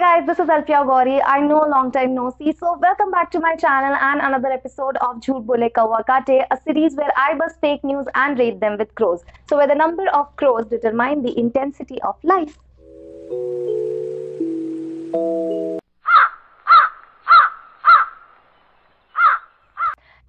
guys, this is Alfia Gauri. I know long time no see, so welcome back to my channel and another episode of Jhoot Bole Kawa Kate, a series where I bust fake news and rate them with crows. So where the number of crows determine the intensity of life.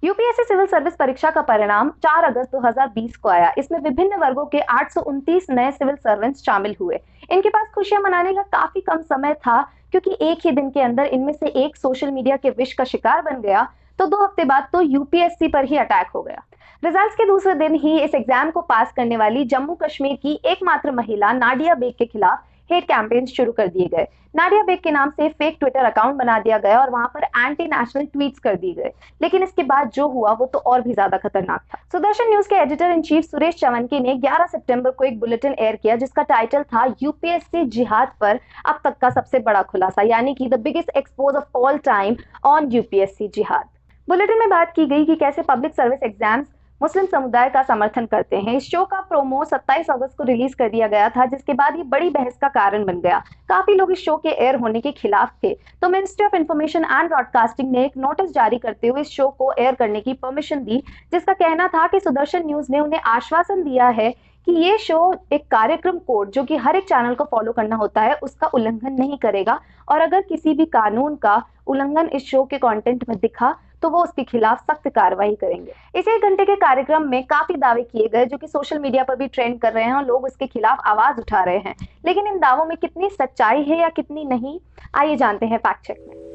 UPSC civil service परीक्षा का परिणाम 4 अगस्त 2020 को आया। इसमें विभिन्न वर्गों के 829 नए सिविल सर्वेंट्स शामिल हुए। इनके पास खुशियां मनाने का काफी कम समय था, क्योंकि एक ही दिन के अंदर इनमें से एक सोशल मीडिया के विष का शिकार बन गया, तो 2 हफ्ते बाद तो यूपीएससी पर ही अटैक हो गया। रिजल्ट्स के दूसरे दिन ही इस एग्जाम को पास करने वाली जम्मू कश्मीर की एकमात्र महिला नाडिया बेग के खिलाफ हेट कैंपेन शुरू कर दिए गए। नाडिया बेग के नाम से फेक ट्विटर अकाउंट बना दिया गया और वहां पर एंटी नेशनल ट्वीट्स कर दिए गए। लेकिन इसके बाद जो हुआ वो तो और भी ज्यादा खतरनाक था। सुदर्शन न्यूज के एडिटर इन चीफ सुरेश चवनके ने 11 सितंबर को एक बुलेटिन एयर किया, जिसका टाइटल था यूपीएससी जिहाद पर अब तक का सबसे बड़ा खुलासा, यानी कि the biggest expose of all time on UPSC जिहाद। बुलेटिन में बात की गई कि कैसे पब्लिक सर्विस एग्जाम्स मुस्लिम समुदाय का समर्थन करते हैं। इस शो का प्रोमो 27 अगस्त को रिलीज कर दिया गया था, जिसके बाद ये बड़ी बहस का कारण बन गया। काफी लोग इस शो के एयर होने के खिलाफ थे, तो ministry of information and broadcasting ने एक नोटिस जारी करते हुए इस शो को एयर करने की परमिशन दी, जिसका कहना था कि सुदर्शन न्यूज ने उन्हें आश्वासन दिया है कि ये शो एक कार्यक्रम कोड जो कि हर एक चैनल को फॉलो करना होता है उसका उल्लंघन नहीं करेगा, और अगर किसी भी कानून का उल्लंघन इस शो के कंटेंट में दिखा तो वो उसके खिलाफ सख्त कार्रवाई करेंगे। इस 1 घंटे के कार्यक्रम में काफी दावे किए गए जो कि सोशल मीडिया पर भी ट्रेंड कर रहे हैं और लोग उसके खिलाफ आवाज उठा रहे हैं। लेकिन इन दावों में कितनी सच्चाई है या कितनी नहीं, आइए जानते हैं फैक्ट चेक में।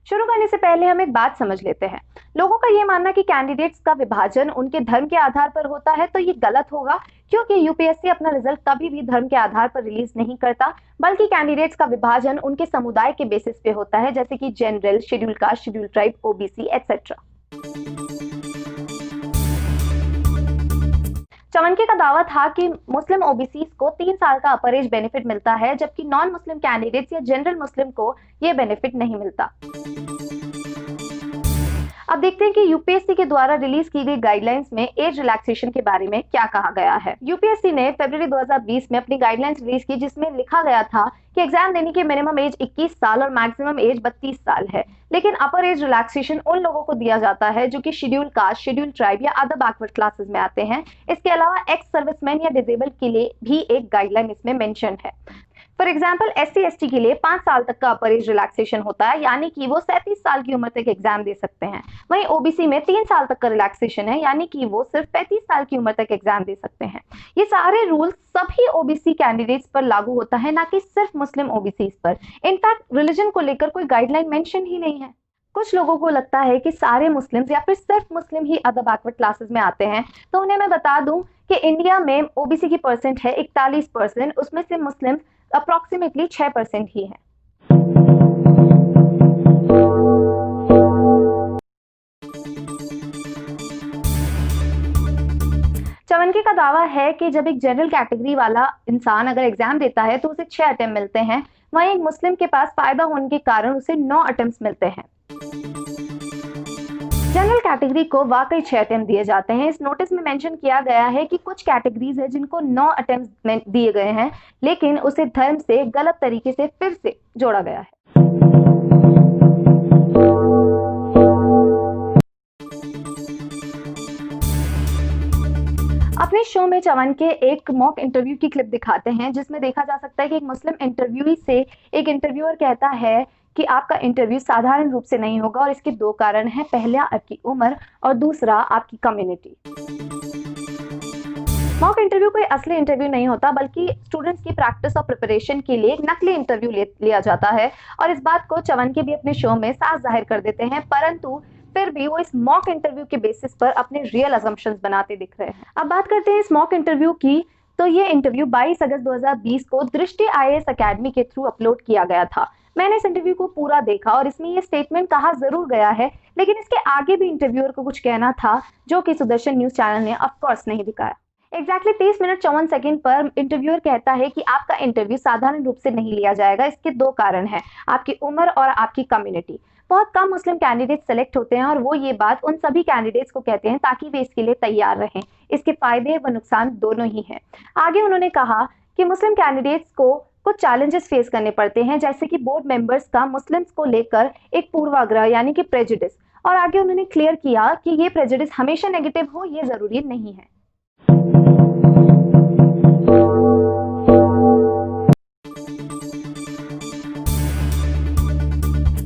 शुरू करने से पहले हम एक बात समझ लेते हैं। लोगों का ये मानना कि कैंडिडेट्स का विभाजन उनके धर्म के आधार पर होता है, तो ये गलत होगा, क्योंकि यूपीएससी अपना रिजल्ट कभी भी धर्म के आधार पर रिलीज नहीं करता, बल्कि कैंडिडेट्स का विभाजन उनके समुदाय के बेसिस पे होता है, जैसे कि general, schedule caste, schedule tribe, OBC etcetera. Chavhanke का दावा था कि मुस्लिम ओबीसी को 3 साल का अपर एज बेनिफिट मिलता है, जबकि नॉन मुस्लिम कैंडिडेट्स या जनरल मुस्लिम को यह बेनिफिट नहीं मिलता। अब देखते हैं कि यूपीएससी के द्वारा रिलीज की गई गाइडलाइंस में एज रिलैक्सेशन के बारे में क्या कहा गया है। यूपीएससी ने फरवरी 2020 में अपनी गाइडलाइंस रिलीज की, जिसमें लिखा गया था कि एग्जाम देने की मिनिमम एज 21 साल और मैक्सिमम एज 32 साल है। लेकिन अपर एज रिलैक्सेशन उन लोगों को दिया जाता है जो कि शेड्यूल कास्ट, शेड्यूल ट्राइब या अदर बैकवर्ड क्लासेस में आते हैं। इसके अलावा एक्स सर्विसमैन या डिसेबल के लिए भी एक गाइडलाइन इसमें मेंशन है। फॉर एग्जाम्पल SC/ST के लिए 5 साल तक का अपर एज रिलैक्सेशन होता है, यानी कि वो 37 साल की उम्र तक एग्जाम दे सकते हैं। वहीं ओबीसी में 3 साल तक का रिलैक्सेशन है, यानी कि वो सिर्फ 35 साल की उम्र तक एग्जाम दे सकते हैं। ये सारे रूल्स सभी ओबीसी कैंडिडेट्स पर लागू होता है, ना कि सिर्फ मुस्लिम ओबीसी पर। इनफैक्ट रिलीजन को लेकर कोई गाइडलाइन मेंशन ही नहीं है। कुछ लोगों को लगता है कि सारे मुस्लिम्स या फिर सिर्फ मुस्लिम ही अदर बैकवर्ड क्लासेस में आते हैं, तो उन्हें मैं बता दूं कि इंडिया में ओबीसी की परसेंट है 41%, उसमें से मुस्लिम अप्रोक्सीमेटली 6% ही है। चवनके का दावा है कि जब एक जनरल कैटेगरी वाला इंसान अगर एग्जाम देता है तो उसे 6 अटेम्प्ट मिलते हैं, वहीं एक मुस्लिम के पास फायदा होने के कारण उसे 9 अटेम्प्ट मिलते हैं। जनरल कैटेगरी को वाकई 6 अटेम्प्ट दिए जाते हैं। इस नोटिस में मेंशन किया गया है कि कुछ कैटेगरीज है जिनको 9 अटेम्प्ट दिए गए हैं, लेकिन उसे धर्म से गलत तरीके से फिर से जोड़ा गया है। अपने शो में चवनके एक मॉक इंटरव्यू की क्लिप दिखाते हैं, जिसमें देखा जा सकता है कि एक मुस्लिम इंटरव्यूई से एक इंटरव्यूअर कहता है कि आपका इंटरव्यू साधारण रूप से नहीं होगा, और इसके 2 कारण हैं। पहला आपकी उम्र और दूसरा आपकी कम्युनिटी। मॉक इंटरव्यू कोई असली इंटरव्यू नहीं होता, बल्कि स्टूडेंट्स की प्रैक्टिस और प्रिपरेशन के लिए एक नकली इंटरव्यू लिया जाता है, और इस बात को चवनके भी अपने शो में साफ जाहिर कर देते हैं, परंतु फिर भी वो इस मॉक इंटरव्यू के बेसिस पर अपने रियल असम्पशंस बनाते दिख रहे हैं। अब बात करते हैं इस मॉक इंटरव्यू की, तो ये इंटरव्यू 22 अगस्त 2020 को दृष्टि IAS अकेडमी के थ्रू अपलोड किया गया था। मैंने इस इंटरव्यू को पूरा देखा और इसमें ये स्टेटमेंट कहा जरूर गया है, लेकिन इसके आगे भी इंटरव्यूअर को कुछ कहना था, जो कि सुदर्शन न्यूज चैनल ने ऑफ कोर्स नहीं दिखाया। एग्जैक्टली 30 मिनट 54 सेकंड पर इंटरव्यूअर कहता है कि आपका इंटरव्यू साधारण रूप से नहीं लिया जाएगा। इसके 2 कारण हैं, आपकी उम्र और आपकी कम्युनिटी। बहुत कम मुस्लिम कैंडिडेट सेलेक्ट होते हैं और वो ये बात उन सभी कैंडिडेट्स को कहते हैं ताकि वे इसके लिए तैयार रहें। इसके फायदे व नुकसान दोनों ही हैं। आगे उन्होंने कहा कि मुस्लिम कैंडिडेट्स को कुछ चैलेंजेस फेस करने पड़ते हैं, जैसे कि बोर्ड मेंबर्स का मुस्लिम्स को लेकर एक पूर्वाग्रह यानी कि प्रेजुडिस। और आगे उन्होंने क्लियर किया कि ये प्रेजुडिस हमेशा नेगेटिव हो ये जरूरी नहीं है।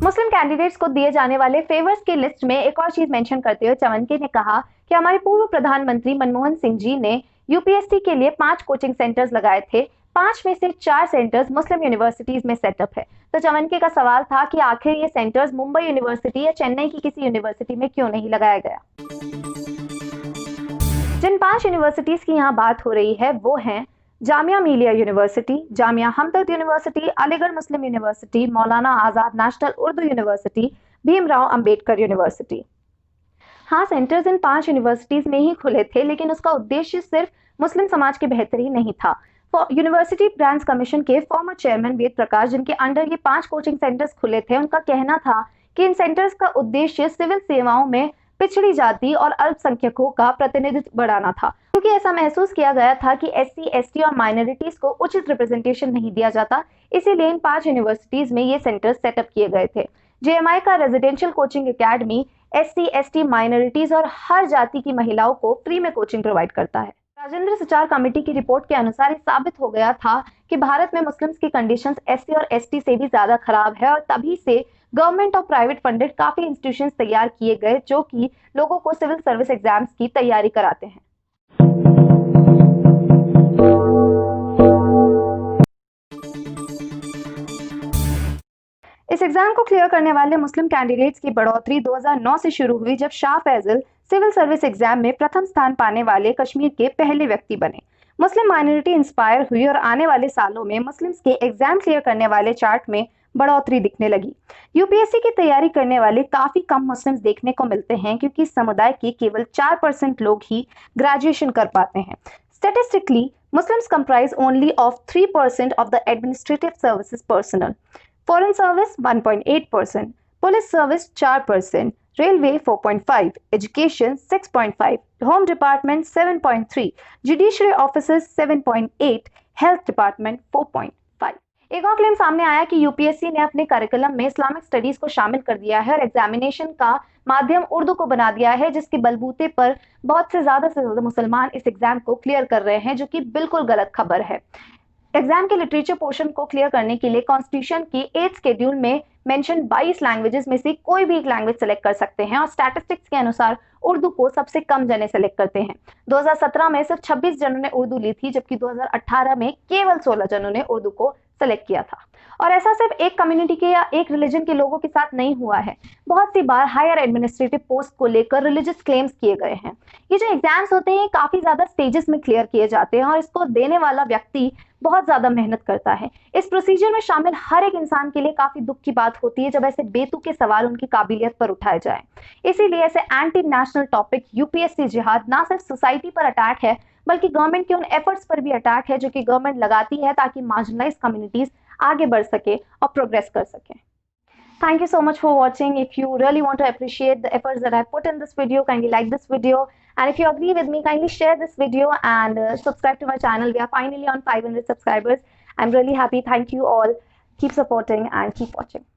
मुस्लिम कैंडिडेट्स को दिए जाने वाले फेवर्स की लिस्ट में एक और चीज मेंशन करते हुए चवनके ने कहा कि हमारे पूर्व प्रधानमंत्री मनमोहन सिंह जी ने यूपीएससी के लिए 5 कोचिंग सेंटर्स लगाए थे। 5 में से 4 सेंटर्स मुस्लिम यूनिवर्सिटीज में सेटअप है। तो चवनके का सवाल था कि आखिर ये सेंटर्स मुंबई यूनिवर्सिटी या चेन्नई की किसी यूनिवर्सिटी में क्यों नहीं लगाया गया। जिन 5 यूनिवर्सिटीज की यहाँ बात हो रही है वो हैं Jamia Millia university, Jamia Hamdard university, Aligarh Muslim university, Maulana Azad national Urdu university, Bhimrao Ambedkar university. हाँ, सेंटर्स इन 5 यूनिवर्सिटीज में ही खुले थे, लेकिन उसका उद्देश्य सिर्फ मुस्लिम समाज की बेहतरी नहीं था। यूनिवर्सिटी ग्रांट्स कमीशन के फॉर्मर चेयरमैन वेद प्रकाश, जिनके अंडर ये 5 कोचिंग सेंटर्स खुले थे, उनका कहना था कि इन सेंटर्स का उद्देश्य सिविल सेवाओं में पिछड़ी जाति और अल्पसंख्यकों का प्रतिनिधित्व बढ़ाना था, क्योंकि ऐसा महसूस किया गया था कि एससी, एसटी और माइनॉरिटीज को उचित रिप्रेजेंटेशन नहीं दिया जाता। इसीलिए इन 5 यूनिवर्सिटीज में ये सेंटर्स सेटअप किए गए थे। जेएमआई का residential coaching academy SC, ST, minorities और हर जाति की महिलाओं को फ्री में कोचिंग प्रोवाइड करता है। राजेंद्र सचार कमेटी की रिपोर्ट के अनुसार ये साबित हो गया था कि भारत में मुस्लिम्स की कंडीशंस एससी और एसटी से भी ज्यादा खराब है, और तभी से गवर्नमेंट और प्राइवेट फंडेड काफी इंस्टीट्यूशंस तैयार किए गए जो कि लोगों को सिविल सर्विस एग्जाम्स की तैयारी कराते हैं। इस एग्जाम को क्लियर करने वाले मुस्लिम कैंडिडेट्स की बढ़ोतरी 2009 से शुरू हुई, जब Shah Faisal civil service exam में प्रथम स्थान पाने वाले कश्मीर के पहले व्यक्ति बने। मुस्लिम माइनॉरिटी इंस्पायर हुई और आने वाले सालों में मुस्लिम्स के एग्जाम क्लियर करने वाले चार्ट में बढ़ोतरी दिखने लगी। यूपीएससी की तैयारी करने वाले काफी कम मुस्लिम्स देखने को मिलते हैं, क्योंकि इस समुदाय के केवल 4% लोग ही ग्रेजुएशन कर पाते हैं। Statistically Muslims comprise only of 3% of the administrative services personnel. Foreign service 1.8%, police service 4%, railway 4.5%, education 6.5%, home department 7.3%, judiciary offices 7.8%, health department 4.5%. एक और क्लेम सामने आया कि यूपीएससी ने अपने करिकुलम में इस्लामिक स्टडीज को शामिल कर दिया है और एग्जामिनेशन का माध्यम उर्दू को बना दिया है, जिसके बलबूते पर बहुत से ज्यादा मुसलमान इस एग्जाम को क्लियर कर रहे हैं, जो कि बिल्कुल गलत खबर है। एग्जाम के लिटरेचर पोर्शन को क्लियर करने के लिए कॉन्स्टिट्यूशन की 8th शेड्यूल में मेंशन 22 लैंग्वेजेस में से कोई भी एक लैंग्वेज सेलेक्ट कर सकते हैं, और स्टैटिस्टिक्स के अनुसार उर्दू को सबसे कम जने सेलेक्ट करते हैं। 2017 में सिर्फ 26 जनों ने उर्दू ली थी, जबकि 2018 में केवल 16 जनों ने उर्दू को सेलेक्ट किया था। और ऐसा सिर्फ एक कम्युनिटी के या एक रिलीजन के लोगों के साथ नहीं हुआ है। बहुत सी बार हायर एडमिनिस्ट्रेटिव पोस्ट को लेकर रिलीजियस क्लेम्स किए गए हैं। ये जो एग्जाम्स होते हैं काफी ज्यादा स्टेजेस में क्लियर किए जाते हैं, और इसको देने वाला व्यक्ति बहुत ज्यादा मेहनत करता है। इस प्रोसीजर में शामिल हर एक इंसान के लिए काफी दुख की बात होती है जब ऐसे बेतुके सवाल उनकी काबिलियत पर उठाए जाए। इसीलिए ऐसे एंटी नेशनल टॉपिक यूपीएससी जिहाद ना सिर्फ सोसाइटी पर अटैक है, बल्कि गवर्नमेंट के उन एफर्ट्स पर भी अटैक है जो कि गवर्नमेंट लगाती है ताकि मार्जिनलाइज्ड कम्युनिटीज आगे बढ़ सके और प्रोग्रेस कर सके। Thank you so much for watching. If you really want to appreciate the efforts that I put in this video, kindly like this video. And if you agree with me, kindly share this video and subscribe to my channel. We are finally on 500 subscribers. I'm really happy. Thank you all. Keep supporting and keep watching.